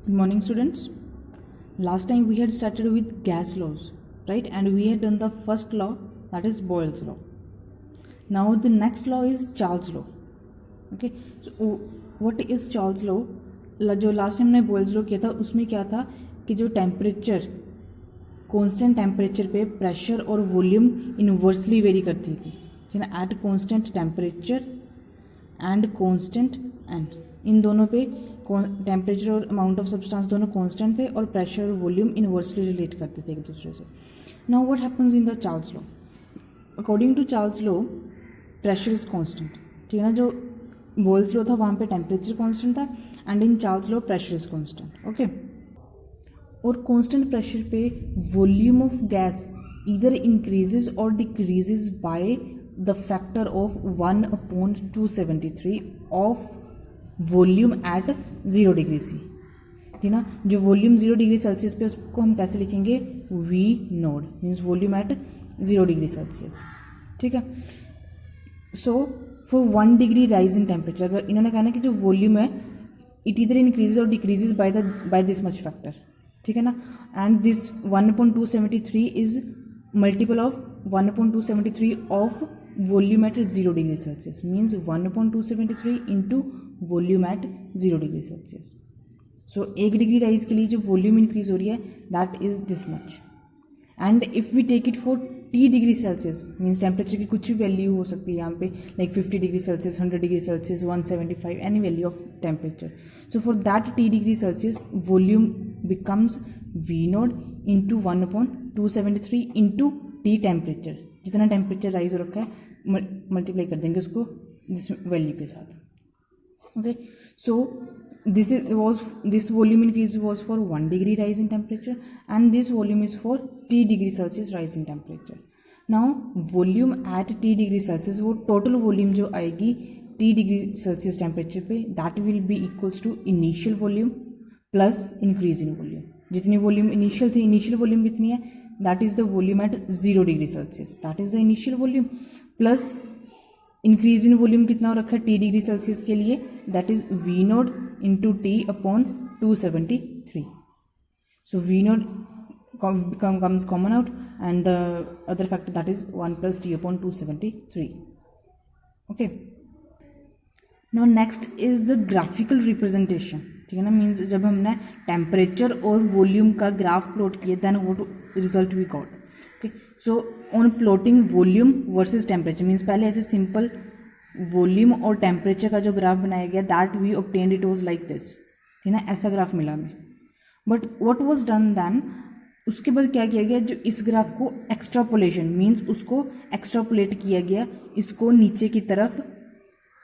Good morning, students. Last time we had started with gas laws, right? And we had done the first law, that is Boyle's law. Now the next law is Charles law. Okay, so what is Charles law? जो last time हमने Boyle's law किया था उसमें क्या था कि जो temperature constant temperature पे प्रेशर और वॉल्यूम इनवर्सली वेरी करती थी, है ना, eight constant temperature and constant and in दोनों पे टेम्परेचर और अमाउंट ऑफ सब्सटेंस दोनों कांस्टेंट थे और प्रेशर और वॉल्यूम इनवर्सली रिलेट करते थे एक दूसरे से. Now what happens in the Charles law? According to Charles law pressure is constant, ठीक है ना. जो बॉयल्स लॉ था वहाँ पे टेम्परेचर कांस्टेंट था and in Charles law pressure is constant. Okay, और कांस्टेंट प्रेशर पे वॉल्यूम ऑफ गैस इधर इंक्रीजेज और decreases by the factor of 1/273 of volume at 0 degree C, ठीक ना. जो वॉल्यूम 0 डिग्री सेल्सियस पे उसको हम कैसे लिखेंगे? V naught means volume at 0 degree Celsius, ठीक है. So for 1 degree rise in temperature, अगर इन्होंने कहा ना कि जो वॉल्यूम है इट इधर इंक्रीजेज और decreases by this much factor, ठीक है ना. And this 1/273 is multiple of 1/273 of volume at 0 degree Celsius, means 1/273 into volume at 0 degree Celsius. So 1 degree rise के लिए जो वॉल्यूम इंक्रीज हो रही है that is this much. And if we take it for T degree Celsius, means temperature की कुछ भी value हो सकती है यहाँ पे, like 50 degree Celsius, 100 degree Celsius, 175, any value of temperature. So for that T degree Celsius volume becomes V node into 1/273 into T temperature. जितना temperature rise हो रखा है मल्टीप्लाई कर देंगे उसको दिस वैल्यू के साथ. Okay, so this volume increase was for 1 degree rise in temperature and this volume is for T degree Celsius rise in temperature. Now volume at T degree Celsius, वो total volume जो आएगी T degree Celsius temperature पे, that will be equals to initial volume plus increase in volume. जितनी volume initial थी, initial volume कितनी है? That is the volume at 0 degree Celsius, that is the initial volume, plus increase in volume कितना हो रखा है T degree Celsius के लिए, that is V node into T upon 273. So V node comes common out and the other factor that is 1 plus T upon 273. Okay, now next is the graphical representation, ठीक है ना. Means जब हमने temperature और volume का graph plot किया then what result we got. So on plotting volume versus temperature, means पहले ऐसे सिंपल वॉल्यूम और टेम्परेचर का जो ग्राफ बनाया गया that we obtained it was like this, ठीक ना, ऐसा ग्राफ मिला हमें. But what was done then, उसके बाद क्या किया गया, जो इस ग्राफ को एक्सट्रापोलेशन मीन्स उसको एक्सट्रापोलेट किया गया, इसको नीचे की तरफ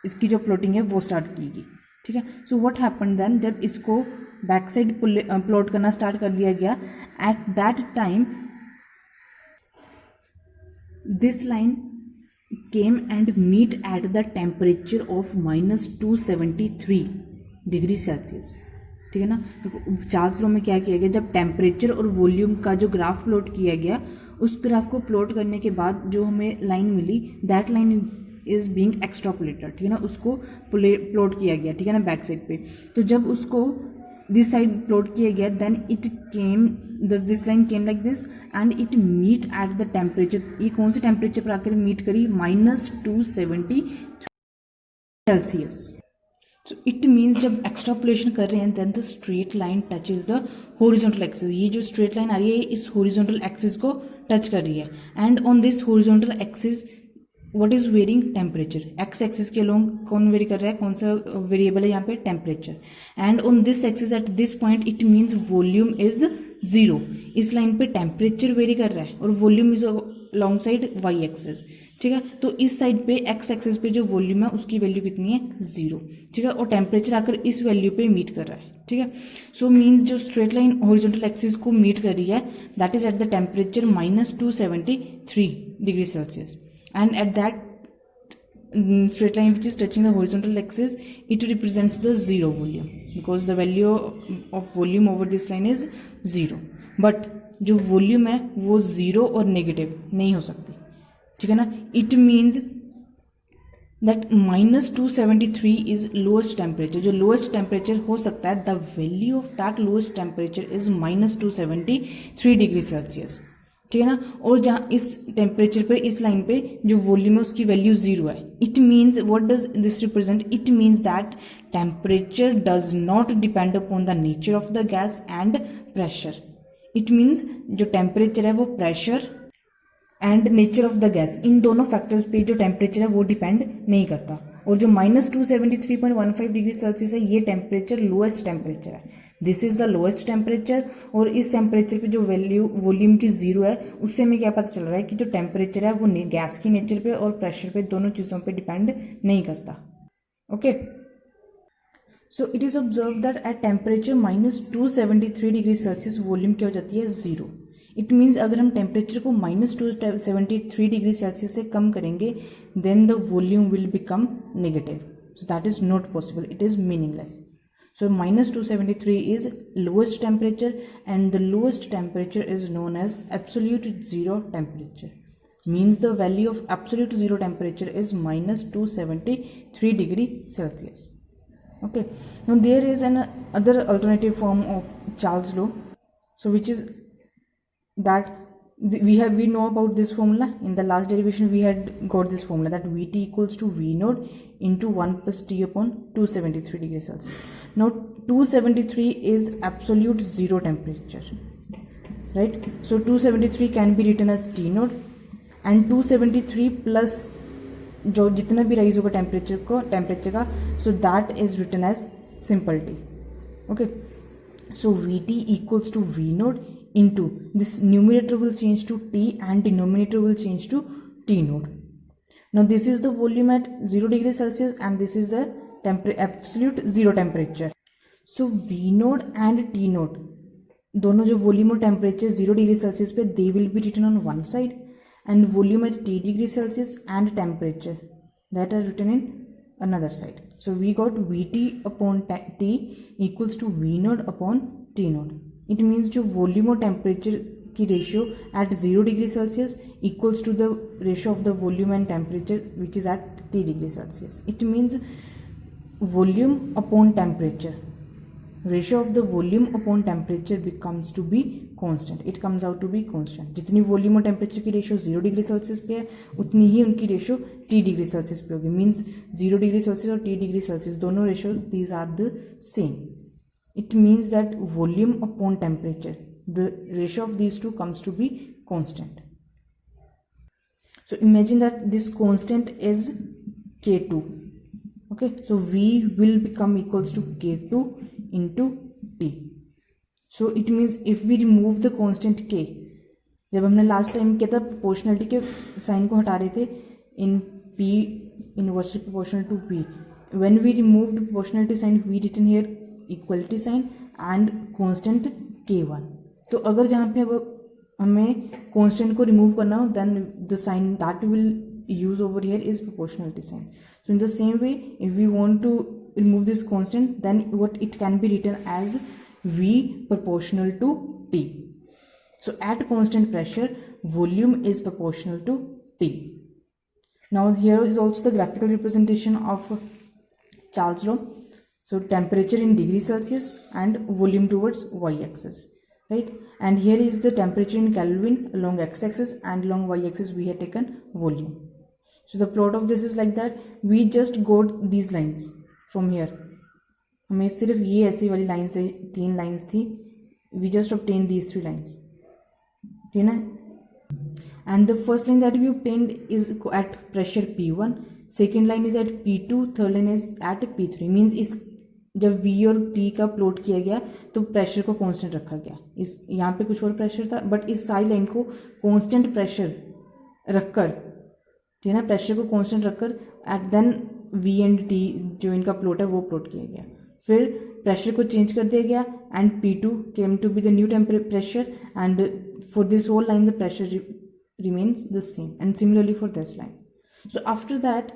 इसकी जो प्लॉटिंग है वो स्टार्ट की गई, ठीक है. सो व्हाट हैपेंड देन, जब इसको बैक साइड प्लॉट करना स्टार्ट कर दिया गया, eight that time this line came and meet at the temperature of -273 degree Celsius, ठीक है ना. तो चार्ल्स लॉ में क्या किया गया, जब टेम्परेचर और वॉल्यूम का जो ग्राफ प्लॉट किया गया, उस ग्राफ को प्लॉट करने के बाद जो हमें लाइन मिली that line is being extrapolated, ठीक है ना, उसको प्लॉट किया गया, ठीक है ना, बैक साइड पे. तो जब उसको दिस साइड प्लॉट किया गया then it came this line came like this and it meet at the temperature. ये कौन से टेम्परेचर पर आकर मीट करी? -270 सेल्सियस. सो इट मीन्स जब एक्सट्रापोलेशन कर रहे हैं then the straight line touches the horizontal axis. ये जो स्ट्रेट लाइन आ रही है इस हॉरिजॉन्टल एक्सिस को टच कर रही है and on this horizontal axis what is varying? Temperature. X axis के अलोंग कौन वेरी कर रहा है, कौन सा वेरिएबल है यहाँ पे? Temperature. And on this axis at this point it means volume is 0. इस लाइन पे टेम्परेचर वेरी कर रहा है और volume is alongside Y axis, ठीक है. तो इस साइड पे एक्स एक्सिस पे जो वॉल्यूम है उसकी वैल्यू कितनी है? 0, ठीक है. और टेम्परेचर आकर इस वैल्यू पे मीट कर रहा है, ठीक है. सो मीन्स जो स्ट्रेट लाइन हॉरिजॉन्टल एक्सिस को मीट कर रही है that is eight the temperature -273 degree Celsius. And at that straight line which is touching the horizontal axis, it represents the 0 volume because the value of volume over this line is 0. But जो volume है वो 0 और negative नहीं हो सकती, ठीक है ना. It means that -273 is lowest temperature. जो lowest temperature हो सकता है, the value of that lowest temperature is -273 degree Celsius, ठीक है ना. और जहाँ इस टेम्परेचर पे, इस लाइन पे जो वॉल्यूम है उसकी वैल्यू 0 है. It means what does this represent? It means that temperature does not depend upon the nature of the gas and pressure. It means जो टेम्परेचर है वो pressure and nature of the gas, इन दोनों factors पे जो temperature है वो depend नहीं करता. और जो -273.15 डिग्री सेल्सियस है, ये टेम्परेचर लोएस्ट टेम्परेचर है. This is the lowest temperature. और इस टेम्परेचर पे जो वैल्यू वॉल्यूम की 0 है, उससे हमें क्या पता चल रहा है कि जो टेम्परेचर है वो गैस की नेचर पे और प्रेशर पे, दोनों चीज़ों पे डिपेंड नहीं करता. Okay, so it is observe that at temperature -273 degree Celsius volume क्या हो जाती है? 0. इट मीन्स अगर हम टेम्परेचर को -273 डिग्री सेल्सियस से कम करेंगे, then the volume will become negative. So that is not possible, it is meaningless. So -273 is lowest temperature, and the lowest temperature is known as absolute zero temperature. Means the value of absolute zero temperature is -273 degree Celsius. Okay. Now there is an other alternative form of Charles law. So which is that we know about this formula. In the last derivation we had got this formula that Vt equals to V naught into 1 plus T upon 273 degrees Celsius. Now 273 is absolute zero temperature, right? So 273 can be written as T naught, and 273 plus जो जितना भी rise होगा temperature का, so that is written as simple T. Okay, so Vt equals to V naught into this numerator will change to T and denominator will change to T naught. Now this is the volume at 0 degree Celsius and this is the absolute zero temperature. So V naught and T naught, दोनों जो volume और temperature 0 degree Celsius पे, they will be written on one side, and volume at T degree Celsius and temperature that are written in another side. So we got Vt upon T equals to V naught upon T naught. It means जो volume और temperature की ratio at 0 degree Celsius equals to the ratio of the volume and temperature which is at T degree Celsius. It means volume upon temperature, ratio of the volume upon temperature becomes to be constant. It comes out to be constant. जितनी volume और temperature की ratio 0 degree Celsius पे है, उतनी ही उनकी ratio T degree Celsius पे होगी. Means 0 degree Celsius और T डिग्री सेल्सियस दोनों ratio these are the same. It means that volume upon temperature, the ratio of these two comes to be constant. So imagine that this constant is K2. Okay, so V will become equals to K2 into T. So it means if we remove the constant K, जब हमने last time किया था proportionality के sign को हटा रहे थे in P inversely proportional to P, when we removed proportionality sign we written here equality sign and constant K1. तो अगर जहाँ पे अब हमें कांस्टेंट को रिमूव करना हो, then the sign that will use over here is proportionality sign. So in the same way if we want to remove this constant, then what it can be written as V proportional to T. So at constant pressure volume is proportional to T. Now here is also the graphical representation of Charles law. So temperature in degree Celsius and volume towards y-axis, right? And here is the temperature in Kelvin along x-axis, and along y-axis we have taken volume. So the plot of this is like that. We just got these lines from here. हमें सिर्फ ये ऐसी वाली line से 3 lines थी. We just obtained these 3 lines, ठीक है ना? And the first line that we obtained is at pressure P1. Second line is at P2. Third line is at P3. Means इस जब V और P का plot किया गया तो प्रेशर को कांस्टेंट रखा गया. इस यहाँ पे कुछ और प्रेशर था, बट इस सारी लाइन को कांस्टेंट प्रेशर रखकर, ठीक है ना, प्रेशर को कांस्टेंट रखकर at then V and T जो इनका प्लॉट है वो प्लॉट किया गया. फिर प्रेशर को चेंज कर दिया गया and P2 came to be the new pressure, and for this whole line the pressure remains the same, and similarly for this line. So after that,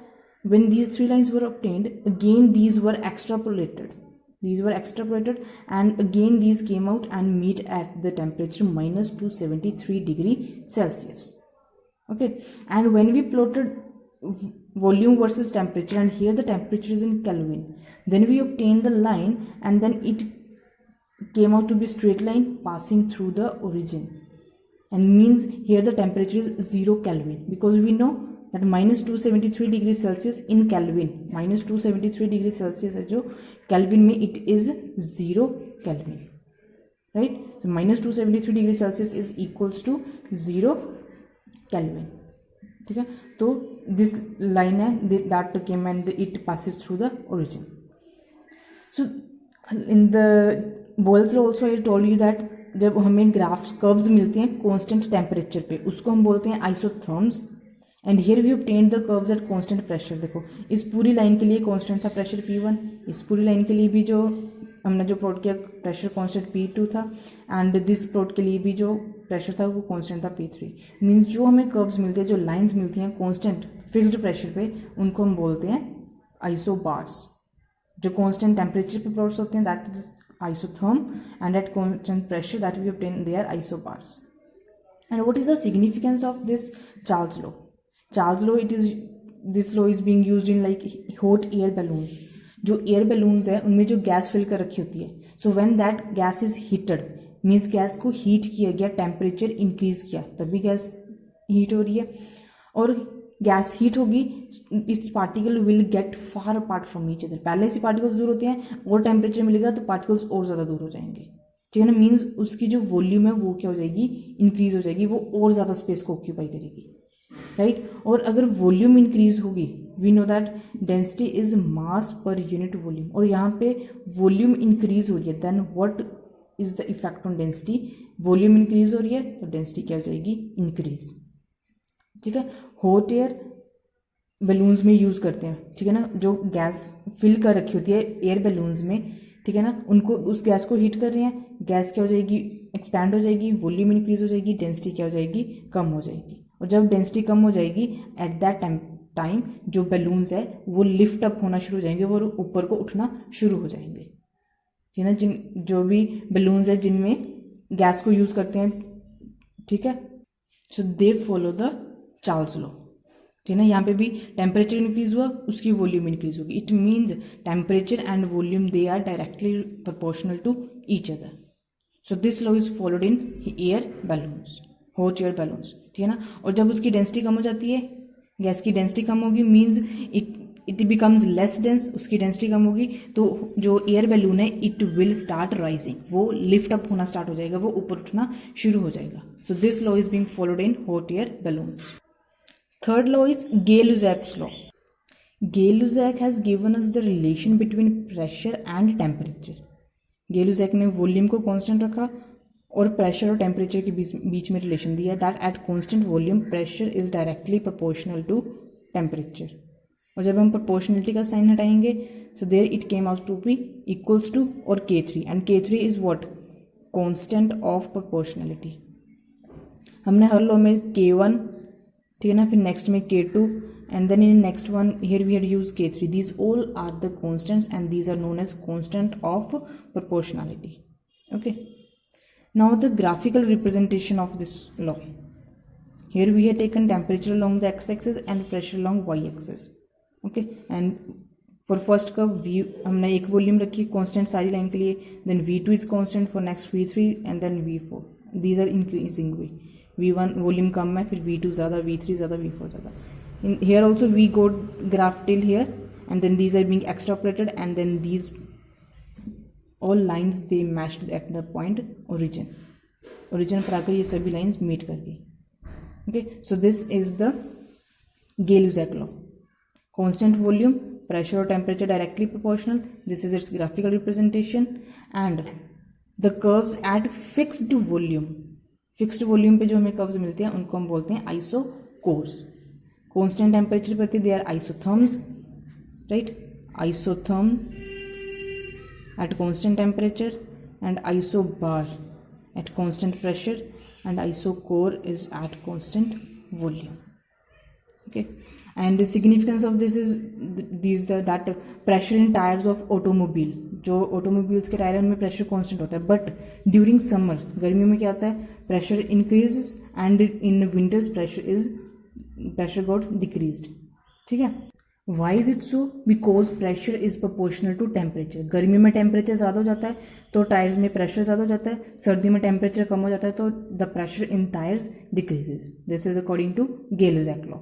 when these 3 lines were obtained, again these were extrapolated. And again these came out and meet at the temperature -273 degree Celsius. Okay, and when we plotted volume versus temperature, and here the temperature is in Kelvin. Then we obtain the line, and then it came out to be straight line passing through the origin, and means here the temperature is 0 Kelvin, because we know that minus 273 degree Celsius in Kelvin, minus 273 degree Celsius है जो Kelvin में, it is 0 Kelvin, right. So minus 273 degree Celsius is equals to 0 Kelvin. ठीक है, तो this line है that came and it passes through the origin. So in the Boyle's law also I told you that जब हमें graphs curves मिलते हैं constant temperature पे, उसको हम बोलते हैं isotherms. And here we obtained the curves at constant pressure. देखो इस पूरी लाइन के लिए कांस्टेंट था प्रेशर P1, इस पूरी लाइन के लिए भी जो हमने जो प्लॉट किया प्रेशर कांस्टेंट P2 था, एंड दिस प्लॉट के लिए भी जो प्रेशर था वो कांस्टेंट था P3. मीन्स जो हमें कर्व्स मिलते हैं, जो लाइंस मिलती हैं कांस्टेंट फिक्स्ड प्रेशर पे, उनको हम बोलते हैं आइसोबार्स. जो कांस्टेंट टेम्परेचर पे प्लॉट्स होते हैं that is isotherm, and at constant pressure that we obtain they are isobars. And what is the significance of this Charles law? Charles law, this law is being used in like hot air balloons. जो air balloons है उनमें जो gas fill कर रखी होती है, so when that gas is heated means gas को heat किया गया, टेम्परेचर इंक्रीज किया, तभी गैस हीट हो रही है. और गैस हीट होगी, it's particle will get far apart from each other. पहले से पार्टिकल्स दूर होते हैं और टेम्परेचर मिलेगा तो पार्टिकल्स और ज़्यादा दूर हो जाएंगे. ठीक है ना, मीन्स उसकी जो वॉल्यूम है वो क्या हो जाएगी, इंक्रीज हो जाएगी, वो और ज़्यादा स्पेस को ऑक्यूपाई करेगी, राइट. और अगर वॉल्यूम इंक्रीज होगी, we know that density is mass per unit volume, और यहाँ पे वॉल्यूम इंक्रीज हो रही है, then what is the effect on density. Volume increase हो रही है तो डेंसिटी क्या हो जाएगी, इंक्रीज. ठीक है, हॉट एयर बैलून्स में यूज़ करते हैं. ठीक है ना, जो गैस फिल कर रखी होती है एयर बैलून्स में, ठीक है ना, उनको उस गैस को हीट कर रहे हैं, गैस क्या हो जाएगी, एक्सपैंड हो जाएगी, वॉल्यूम इंक्रीज हो जाएगी, डेंसिटी क्या हो जाएगी, कम हो जाएगी. और जब डेंसिटी कम हो जाएगी एट दैट टाइम जो बैलून्स है वो लिफ्ट अप होना शुरू हो जाएंगे, वो ऊपर को उठना शुरू हो जाएंगे. ठीक है ना, जो भी बैलून्स है जिनमें गैस को यूज़ करते हैं, ठीक है, so they follow the Charles law. ठीक है ना, यहाँ पे भी टेम्परेचर इंक्रीज हुआ, उसकी वॉल्यूम इंक्रीज होगी. It means temperature and volume they are directly proportional to each other. So this law is followed in air balloons, hot air balloons. ठीक है ना, और जब उसकी डेंसिटी कम हो जाती है, गैस की डेंसिटी कम होगी, means it becomes less dense, उसकी डेंसिटी कम होगी, तो जो एयर बैलून है इट विल स्टार्ट राइजिंग, वो लिफ्ट अप होना स्टार्ट हो जाएगा, वो ऊपर उठना शुरू हो जाएगा. सो this law is being followed in hot air balloons. Third law is Gay-Lussac's law. Gay-Lussac has given us the relation between pressure and temperature. Gay-Lussac ने वॉल्यूम को कांस्टेंट रखा और प्रेशर और टेम्परेचर के बीच में रिलेशन दिया that at constant volume pressure is directly proportional to temperature. और जब हम प्रोपोर्शनलिटी का साइन हटाएंगे, so there it came out to be equals to और K3, and K3 is what, constant of proportionality. हमने हर लॉ में K1, ठीक है ना, फिर नेक्स्ट में K2, and then in next one here we had use K3. These all are the constants and these are known as constant of proportionality. Okay, now the graphical representation of this law. Here we have taken temperature along the X axis and pressure along Y axis. Okay, and for first curve हमने एक volume रखी constant सारी लाइन के लिए, then V2 is constant for next V3 and then V4. These are increasing way. V1 volume कम है, फिर V2 ज़्यादा, V3 ज़्यादा, V4 ज़्यादा. In here also we go graph till here and then these are being extrapolated and then these all lines they matched at the point origin. Origin पर आकर ये सभी लाइन्स मीट कर गई. Okay, so this is the Gay-Lussac law. Constant volume, pressure or temperature directly proportional. This is its graphical representation. And the curves at fixed volume. Fixed volume पे जो हमें curves मिलते हैं उनको हम बोलते हैं आइसोकोर्स. कांस्टेंट टेम्परेचर पे they are isotherms, right. Isotherm at constant temperature and isobar at constant pressure and isochore is at constant volume. Okay, and significance of this is that pressure in tyres of automobile. जो automobiles के tyre है उनमें pressure constant होता है, but during summer, गर्मियों में क्या होता है, pressure increases and in winters pressure got decreased. ठीक है। Why is it so? Because pressure is proportional to temperature. गर्मी में टेम्परेचर ज़्यादा हो जाता है तो टायर्स में प्रेशर ज़्यादा हो जाता है, सर्दी में टेम्परेचर कम हो जाता है तो the pressure in tyres decreases. This is according to Gay-Lussac law.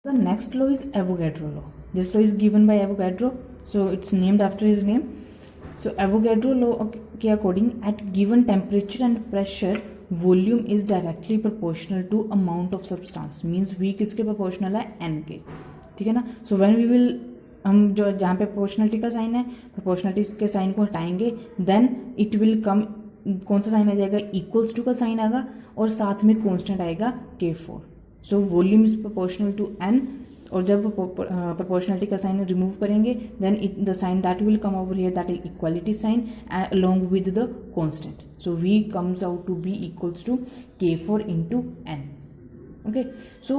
The next law is Avogadro law. This law is given by Avogadro, so it's named after his name. So Avogadro law के according at given temperature and pressure volume is directly proportional to amount of substance. Means V किसके proportional है? N के. ठीक है ना. So when we will हम जो जहाँ पे proportionality का साइन है, proportionality के साइन को हटाएंगे, then it will come, कौन सा साइन आ जाएगा? equals to का साइन आएगा और साथ में constant आएगा K4. So volume is proportional to N. और जब प्रोपोर्शनलिटी का साइन रिमूव करेंगे then the sign that will come over here, that is equality sign along with the constant. So we comes out to be equals to K4 into N. Okay, so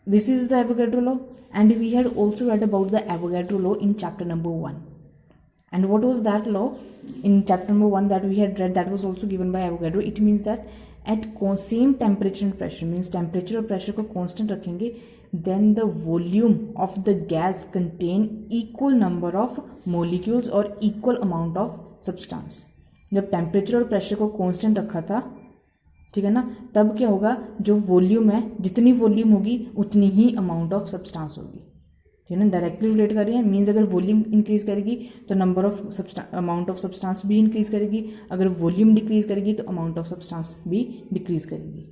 this is the Avogadro law, and we had also read about the Avogadro law in chapter number 1. And what was that law? In chapter number 1 that we had read, that was also given by Avogadro. It means that at same temperature and pressure, means temperature और pressure को constant रखेंगे, then the volume of the gas contain equal number of molecules और equal amount of substance. जब temperature और pressure को constant रखा था, ठीक है ना, तब क्या होगा? जो वॉल्यूम है, जितनी वॉल्यूम होगी उतनी ही अमाउंट ऑफ सब्सटेंस होगी. ठीक है ना, डायरेक्टली रिलेट कर रही है. मीन्स अगर वॉल्यूम इंक्रीज करेगी तो number of amount of substance भी इंक्रीज करेगी, अगर वॉल्यूम डिक्रीज करेगी तो अमाउंट ऑफ सब्सटेंस भी डिक्रीज करेगी.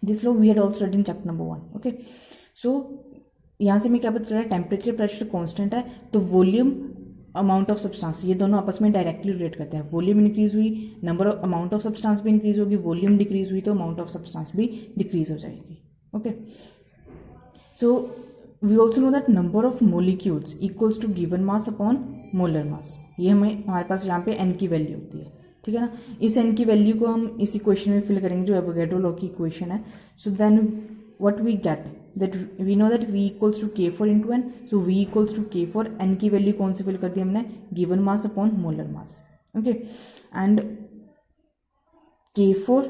This law we had also read in chapter number 1. Okay, so यहाँ से मैं क्या पता चला? टेम्परेचर प्रेशर कांस्टेंट है तो वॉल्यूम अमाउंट ऑफ सब्सटेंस ये दोनों आपस में डायरेक्टली रिलेट करते हैं. वॉल्यूम इंक्रीज हुई, number of amount of substance भी इंक्रीज होगी, वॉल्यूम डिक्रीज हुई तो अमाउंट ऑफ सब्सटेंस भी डिक्रीज हो जाएगी. Okay, so we also know that number of molecules equals to given mass upon molar mass. ये हमारे पास यहाँ पे n की वैल्यू होती है. ठीक है ना. इस n की वैल्यू को हम इस इक्वेशन में फिल करेंगे जो एवोगैड्रो लॉ की इक्वेशन है. So then what we get, that we know that v equals to K4 into N. So v equals to K4, n की वैल्यू कौन सी फिल कर दी हमने? Given mass upon molar mass. Okay, and K4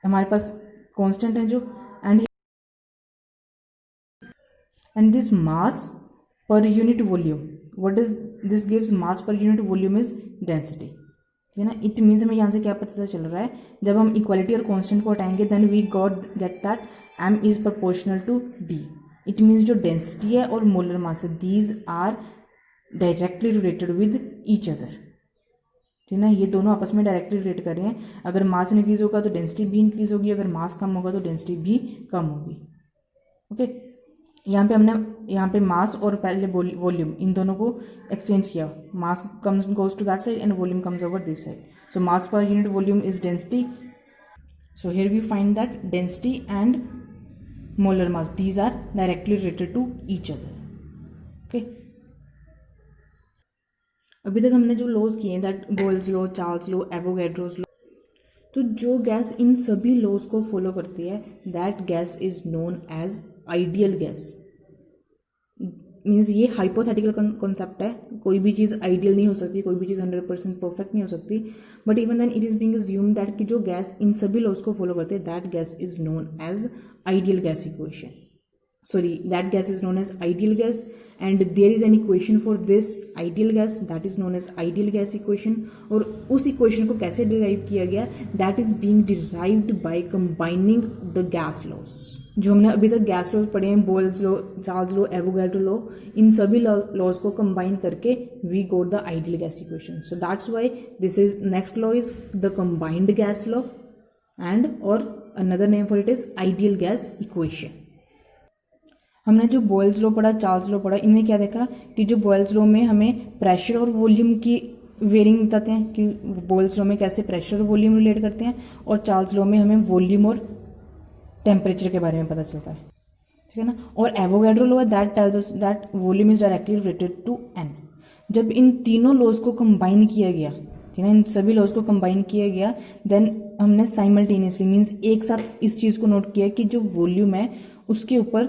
हमारे पास constant है जो, and this mass per unit volume, what does this gives? Mass per unit volume is density. ठीक है ना. इट मीन्स हमें यहाँ से क्या पता चल रहा है? जब हम इक्वालिटी और कांस्टेंट को हटाएंगे then we get that m is proportional to d. It means जो डेंसिटी है और मोलर मास है, these are directly related with each other. ठीक है ना, ये दोनों आपस में डायरेक्टली रिलेट कर रहे हैं. अगर मास इंक्रीज होगा तो डेंसिटी भी इंक्रीज होगी, अगर मास कम होगा तो डेंसिटी भी कम होगी. ओके, यहाँ पे हमने यहाँ पे मास और पहले वॉल्यूम इन दोनों को एक्सचेंज किया. Mass comes goes to that side and volume comes over this side. So mass per unit volume is density. So here we find that density and molar mass, these are directly related to each other. Okay, अभी तक हमने जो laws किए हैं, that Boyle's law, Charles law, Avogadro's law, तो जो gas in सभी laws को फॉलो करती है that gas is known as ideal gas. Means ये हाइपोथेटिकल कॉन्सेप्ट है. कोई भी चीज़ आइडियल नहीं हो सकती, कोई भी चीज़ 100% परफेक्ट नहीं हो सकती, but even then it is being assumed that कि जो गैस इन सभी लॉज को फॉलो करते हैं that gas is known as ideal gas equation. Sorry, that gas is known as ideal gas, and there is an equation for this ideal gas that is known as ideal gas equation. और उस equation को कैसे derive किया गया? That is being derived by combining the gas laws. जो हमने अभी तक गैस लॉज पढ़े हैं, Boyle's law, Charles law, Avogadro law, इन सभी लॉज को कंबाइन करके we got the ideal gas equation. So that's why this is next law is the combined gas law, and और another name for it is ideal gas equation. हमने जो Boyle's law पढ़ा, Charles law पढ़ा, इनमें क्या देखा कि जो बॉयल्स लॉ में हमें प्रेशर और वॉल्यूम की वेरिंग बताते हैं कि बॉयल्स लॉ में कैसे प्रेशर और वॉल्यूम रिलेट करते हैं, और चार्ल्स लॉ में हमें वॉल्यूम और टेम्परेचर के बारे में पता चलता है. ठीक है ना. और Avogadro law that tells us that volume is directly related to N. जब इन तीनों लॉज को कंबाइन किया गया, ठीक है ना, इन सभी लॉज को कंबाइन किया गया, देन हमने साइमल्टेनियसली मीन्स एक साथ इस चीज़ को नोट किया कि जो वॉल्यूम है उसके ऊपर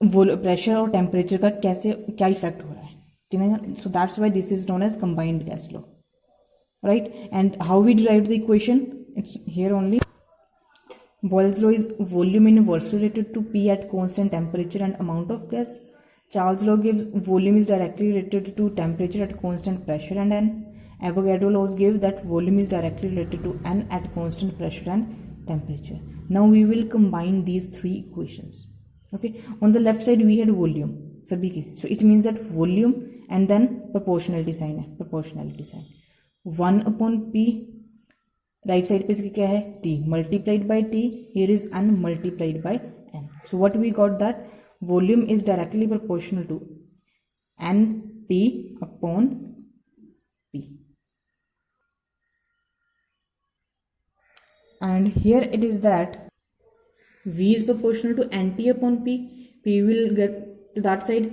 प्रेशर और टेम्परेचर का क्या इफेक्ट हो रहा है. ठीक है ना. So that's why this is known as combined gas law, right. And how we derive the equation, it's here only. Boyle's law is volume inversely related to P at constant temperature and amount of gas. Charles' law gives volume is directly related to temperature at constant pressure and N. Avogadro laws give that volume is directly related to N at constant pressure and temperature. Now we will combine these three equations. Okay, on the left side we had volume सभी की, so it means that volume and then proportionality sign है, proportionality sign 1/p, right side पे इसकी क्या है t multiplied by t, here is n multiplied by n. So what we got that volume is directly proportional to nt upon p, and here it is that v is proportional to nt upon p. P will get to that side,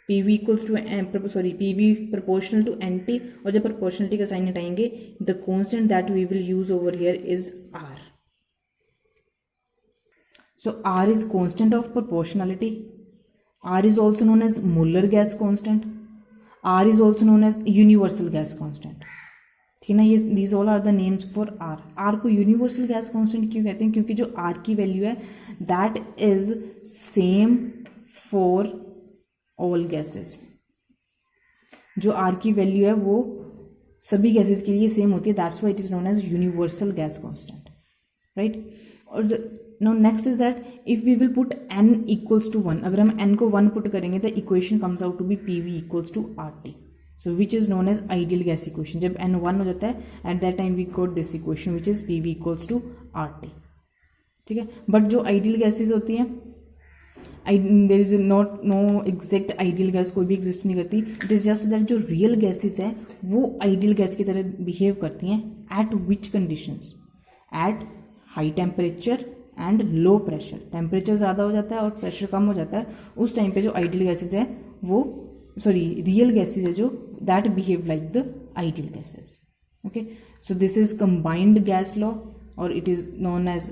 pv equals to pv proportional to nt, और जब proportionality का sign हटाएंगे the constant that we will use over here is r. So r is constant of proportionality. R is also known as Molar gas constant. R is also known as universal gas constant. ठीक है ना, ये these all are the names for R. R को universal gas constant क्यों कहते हैं? क्योंकि जो R की वैल्यू है that is same for all gases. जो R की वैल्यू है वो सभी गैसेस के लिए सेम होती है, that's why it is known as universal gas constant, right? और now next is that if we will put n equals to 1, अगर हम n को 1 पुट करेंगे the equation comes out to be PV equals to RT, so which is known as ideal gas equation. जब n 1 हो जाता है at that time we got this equation which is PV equals to RT. ठीक है, but जो ideal gases होती हैं there is no exact ideal gas कोई भी एग्जिस्ट नहीं करती. इट इज जस्ट दैट जो रियल गैसेस है वो आइडियल गैस की तरह बिहेव करती हैं eight which conditions, at high temperature and low pressure. Temperature ज़्यादा हो जाता है और प्रेशर कम हो जाता है, उस टाइम पे जो आइडियल गैसेस है वो रियल गैसेस है जो that behave like the ideal gases. Okay, so this is combined gas law और it is known as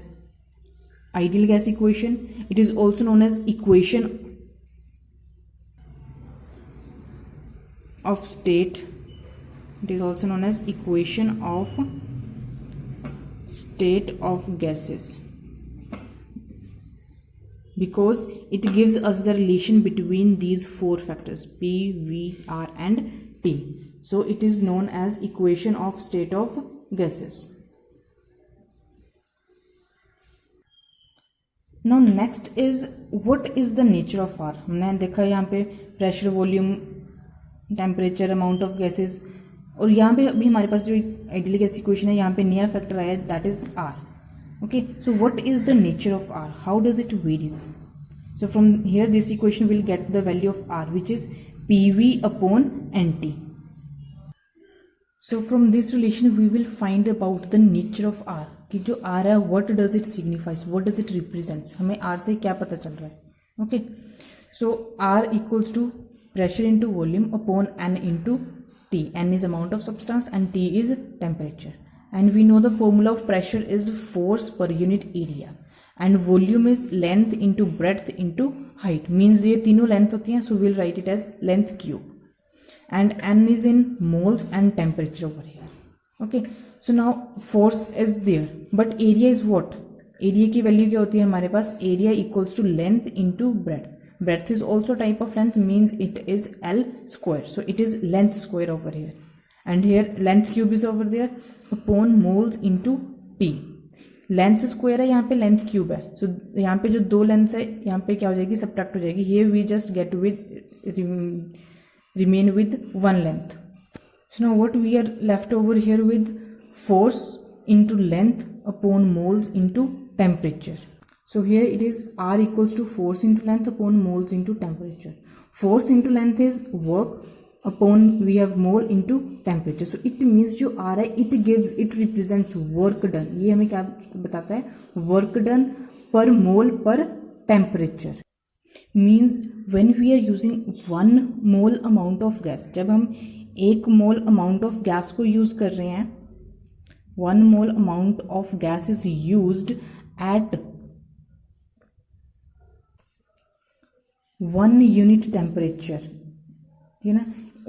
ideal gas equation. It is also known as equation of state. It is also known as equation of state of gases because it gives us the relation between these four factors P, V, R and T. So it is known as equation of state of gases. Now next is what is the nature of R. हमने देखा यहाँ पे pressure, volume, temperature, amount of gases, और यहाँ पे अभी हमारे पास जो आइडियल गैस इक्वेशन है यहाँ पे नया फैक्टर आया that is R. Okay, so what is the nature of R, how does it varies. So from here this equation will get the value of R which is PV upon NT. So from this relation we will find about the nature of R, कि जो R है what does it signifies, what does it represents, हमें R से क्या पता चल रहा है. Okay, so R equals to pressure into volume upon N into T. N is amount of substance and T is temperature, and we know the formula of pressure is force per unit area and volume is length into breadth into height, means ये तीनों length होती हैं, so we'll write it as length cube. And N is in moles and temperature over here. Okay, so now force is there but area is what, area की value क्या होती है हमारे पास, area equals to length into breadth. Breadth is also type of length, means it is L square, so it is length square over here, and here length cube is over there upon moles into T. Length square है, यहाँ पे length cube है, सो यहाँ पे जो दो length है यहाँ पे क्या हो जाएगी, सब्ट्रैक्ट हो जाएगी. here we just get with remain with one length. So now what we are left over here with force into length upon moles into temperature. So here it is R equals to force into length upon moles into temperature. Force into length is work upon we have mole into temperature. So it means जो R है it represents work done. ये हमें क्या बताता है, work done per mole per temperature. Means when we are using 1 mole amount of gas, जब हम 1 mole amount of gas को यूज कर रहे हैं, 1 mole amount of gas is used at 1 unit temperature. ठीक है ना,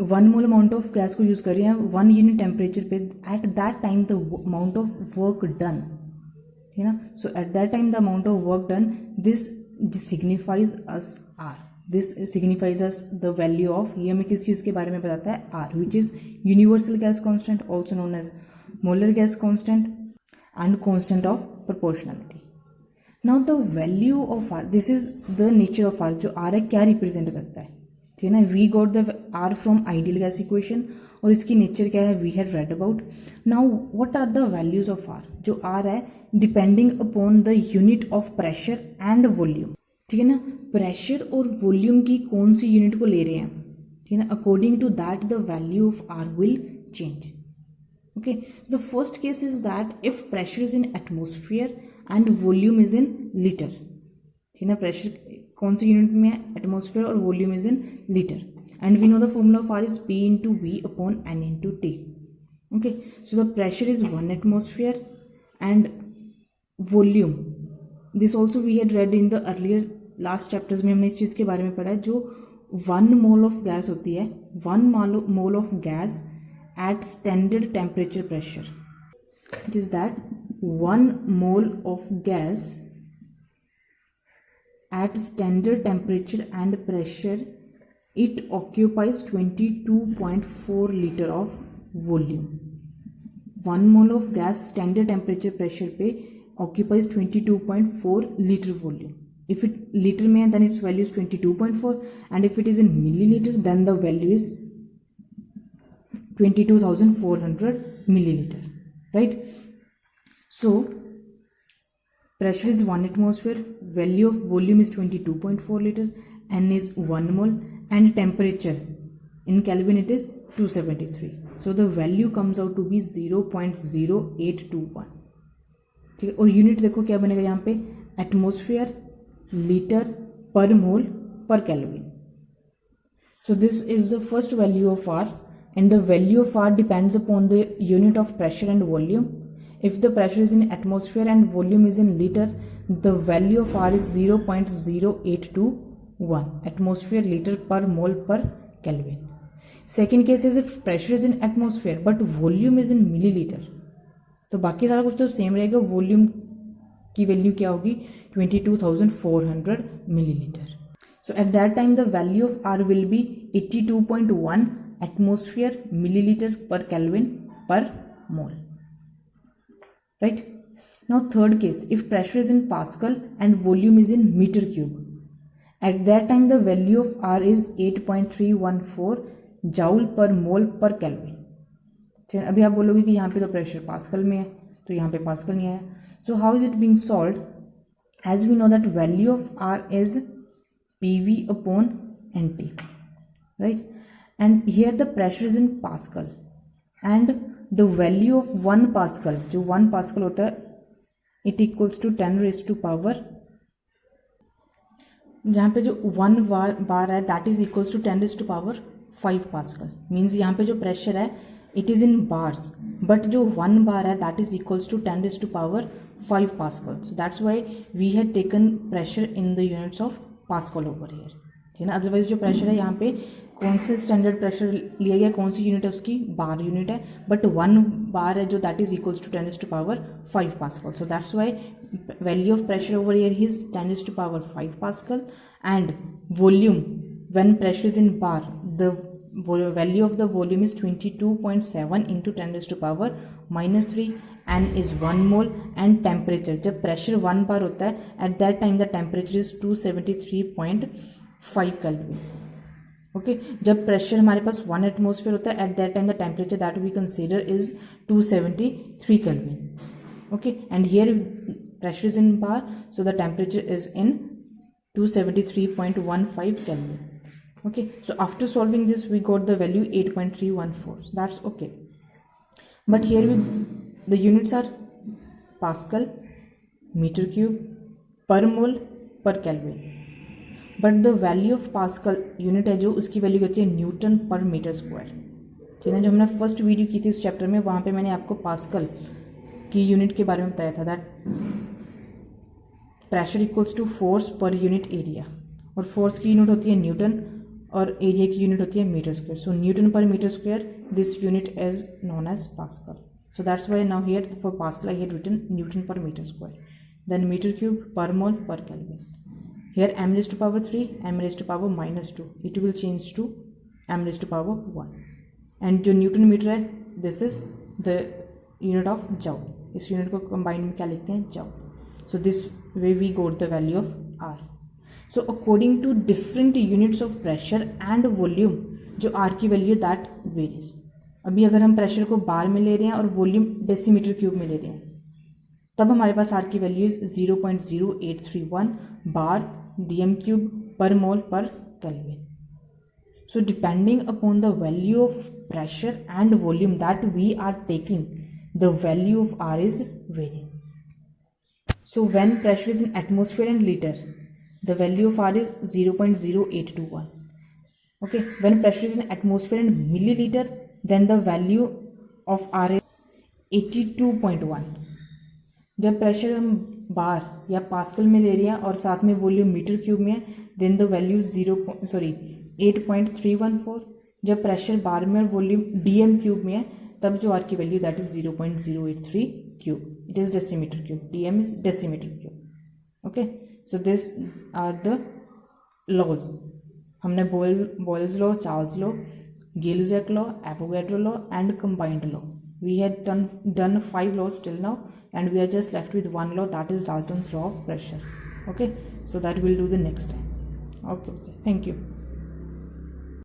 1 mole amount of gas को यूज कर रहे हैं 1 unit temperature पे, at that time the amount of work done, ठीक है ना. So at that time the amount of work done, this signifies us R, this signifies us the value of, ये हमें किस चीज़ के बारे में बताता है, R, which is universal gas constant also known as molar gas constant and constant of proportionality. Now the value of R, this is the nature of R. जो आर है क्या रिप्रेजेंट करता है, ठीक है ना. We got the R from ideal gas equation, और इसकी नेचर क्या है we have read about. Now what are the values of R. जो आर है depending upon the unit of pressure and volume, ठीक है ना. प्रेशर और वॉल्यूम की कौन सी यूनिट को ले रहे हैं, ठीक है ना. According to that the value of R will change. Okay, so the first case is that if pressure is in atmosphere and volume is in liter, ठीक है ना. प्रेशर कौन सी यूनिट में है, एटमोसफियर, और volume is in litre, and we know the formula of R is P into V upon N into T. Okay, so the pressure is 1 atmosphere and volume, this also we had read in the earlier last chapters में, हमने इस चीज़ के बारे में पढ़ा है. जो 1 mole of gas होती है, 1 mole of gas at standard temperature pressure, it is that 1 mole of gas at standard temperature and pressure, it occupies 22.4 liter of volume. 1 mole of gas standard temperature pressure पे occupies 22.4 liter volume. If it liter में है then its value is 22.4, and if it is in milliliter then the value is 22,400 milliliter, right? So pressure is 1 atmosphere, value of volume is 22.4 liter, N is 1 mole, and temperature in Kelvin it is 273. So the value comes out to be 0.0821. ठीक है, और unit देखो क्या बनेगा यहाँ पे, atmosphere, litre per mole per kelvin. So this is the first value of R, and the value of R depends upon the unit of pressure and volume. If the pressure is in atmosphere and volume is in liter, the value of R is 0.0821 atmosphere liter per mole per Kelvin. Second case is if pressure is in atmosphere but volume is in milliliter, तो बाकी सारा कुछ तो same रहेगा. Volume की value क्या होगी, 22,400 millilitre. So at that time the value of R will be 82.1 atmosphere milliliter per Kelvin per mole, right? Now third case, if pressure is in Pascal and volume is in meter cube, at that time the value of R is 8.314 joule per mole per Kelvin. चलिए, अभी आप बोलोगे कि यहाँ पे तो pressure pascal में है, तो यहाँ पे पास्कल नहीं आया. So how is it being solved? As we know that value of R is PV upon NT, right? And here the pressure is in Pascal, and the value of 1 Pascal, जो 1 Pascal होता है, it equals to 10 raised to power, जहाँ पे जो 1 bar है that is equals to 10 raised to power 5 Pascal. Means यहाँ पे जो प्रेशर है it is in bars, but जो 1 bar है that is equals to 10 raised to power 5 Pascal. So that's why we had taken pressure in the units of Pascal over here, ठीक है ना. Otherwise जो प्रेशर है यहाँ पे कौन से स्टैंडर्ड प्रेशर लिया गया, कौन सी यूनिट है उसकी, बार यूनिट है, बट 1 बार है जो that is equals to 10 to power 5 pascal. So that's why value of pressure over here is 10 to power 5 pascal, and volume when pressure is in bar the value of the volume is 22.7 into 10 to power -3, N is 1 mole, and temperature जब pressure 1 bar होता है at that time the temperature is 273.5 Kelvin. Okay, जब pressure हमारे पास 1 atmosphere होता है at that time the temperature that we consider is 273 Kelvin. Okay, and here pressure is in bar, so the temperature is in 273.15 Kelvin. Okay, so after solving this we got the value 8.314. So that's okay, but here the units are Pascal, meter cube, per mole, per Kelvin. But the value of Pascal unit है जो उसकी value होती है Newton per metre square. ठीक है, जो हमने first video की थी उस चैप्टर में, वहाँ पे मैंने आपको पास्कल की यूनिट के बारे में बताया था, that pressure equals to force per unit area, और फोर्स की यूनिट होती है न्यूटन और एरिया की यूनिट होती है metre square. So newton per metre square, this unit is known as pascal. So that's why now here for Pascal I had written Newton per meter square. Then meter cube per mole per Kelvin. Here m raised to power 3, m raised to power minus 2. It will change to m raised to power 1. And जो Newton metre है, this is the unit of joule. इस unit को combined में क्या लिखते हैं, joule. So this way we got the value of R. So according to different units of pressure and volume, जो R की वैल्यू that varies. अभी अगर हम प्रेशर को बार में ले रहे हैं और वॉल्यूम डेसीमीटर क्यूब में ले रहे हैं, तब हमारे पास R की value is 0.0831 bar dm cube per mole per kelvin. So depending upon the value of pressure and volume that we are taking, the value of R is varying. So when pressure is in atmosphere and liter, the value of R is 0.0821. Okay, when pressure is in atmosphere and milliliter, then the value of R is 82.1. जब pressure हम बार या pascal में ले रहे हैं और साथ में वॉल्यूम मीटर क्यूब में है, देन द वैल्यू 8.314. जब प्रेशर बार में और वॉल्यूम डीएम क्यूब में है, तब जो आर की value that is 0.083 cube. It is decimetre cube, dm is decimetre cube. Okay, so this are the laws. हमने Boyle's law, Charles law, Gay-Lussac law, Avogadro law and combined law. We had done 5 laws till now, and we are just left with one law, that is Dalton's law of pressure. Okay, so that we'll do the next time. Okay, thank you.